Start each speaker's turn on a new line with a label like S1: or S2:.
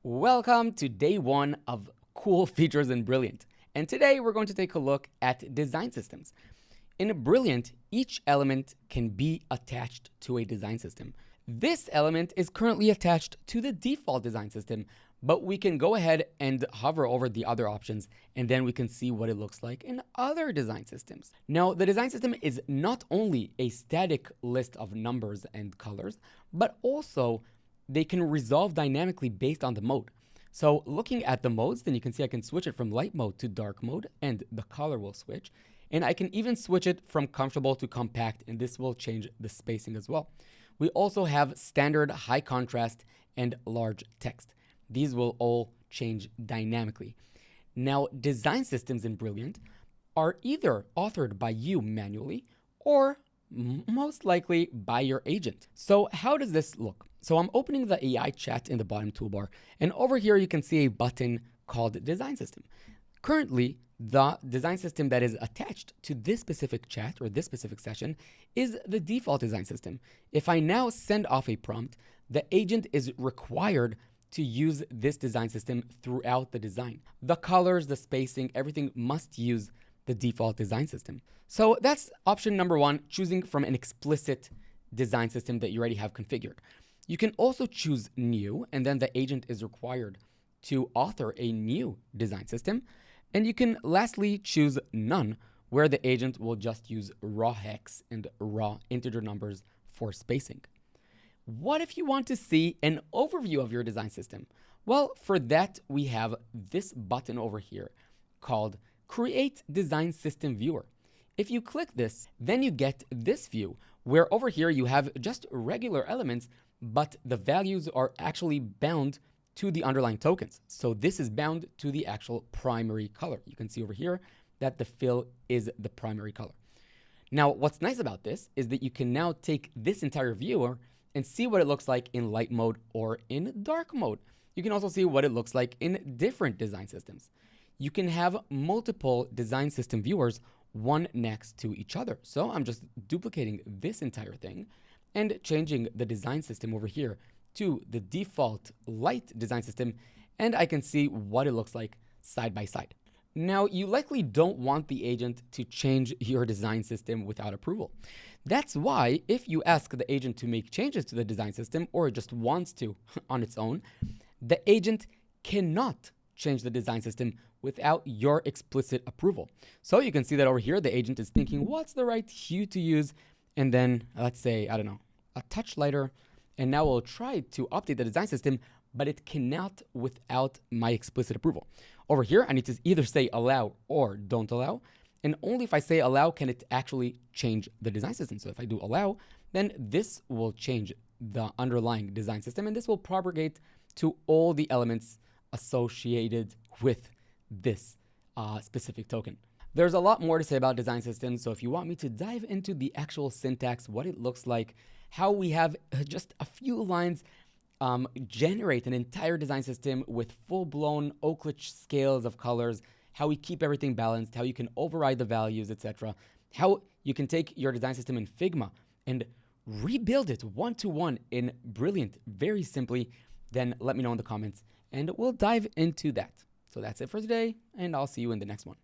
S1: Welcome to day one of cool features in Brilliant. And today we're going to take a look at design systems. In Brilliant, each element can be attached to a design system. This element is currently attached to the default design system, but we can go ahead and hover over the other options, and then we can see what it looks like in other design systems. Now, the design system is not only a static list of numbers and colors, but also they can resolve dynamically based on the mode. So looking at the modes, then you can see I can switch it from light mode to dark mode, and the color will switch. And I can even switch it from comfortable to compact, and this will change the spacing as well. We also have standard, high contrast, and large text. These will all change dynamically. Now, design systems in Brilliant are either authored by you manually or most likely by your agent. So how does this look? So I'm opening the AI chat in the bottom toolbar, and over here you can see a button called Design System. Currently, the design system that is attached to this specific chat or this specific session is the default design system. If I now send off a prompt, the agent is required to use this design system throughout the design. The colors, the spacing, everything must use the default design system. So that's option number one, choosing from an explicit design system that you already have configured. You can also choose new, and then the agent is required to author a new design system. And you can lastly choose none, where the agent will just use raw hex and raw integer numbers for spacing. What if you want to see an overview of your design system? Well, for that, we have this button over here called Create Design System Viewer. If you click this, then you get this view, where over here you have just regular elements, but the values are actually bound to the underlying tokens. So this is bound to the actual primary color. You can see over here that the fill is the primary color. Now, what's nice about this is that you can now take this entire viewer and see what it looks like in light mode or in dark mode. You can also see what it looks like in different design systems. You can have multiple design system viewers, one next to each other. So I'm just duplicating this entire thing and changing the design system over here to the default light design system, and I can see what it looks like side by side. Now, you likely don't want the agent to change your design system without approval. That's why if you ask the agent to make changes to the design system, or it just wants to on its own, the agent cannot change the design system without your explicit approval. So you can see that over here, the agent is thinking, what's the right hue to use? And then let's say, I don't know, a touch lighter. And now we'll try to update the design system, but it cannot without my explicit approval. Over here, I need to either say allow or don't allow. And only if I say allow can it actually change the design system. So if I do allow, then this will change the underlying design system, and this will propagate to all the elements associated with this specific token. There's a lot more to say about design systems, so if you want me to dive into the actual syntax, what it looks like, how we have just a few lines generate an entire design system with full-blown Oaklich scales of colors, how we keep everything balanced, how you can override the values, etc., how you can take your design system in Figma and rebuild it one-to-one in Brilliant very simply, then let me know in the comments and we'll dive into that. So that's it for today, and I'll see you in the next one.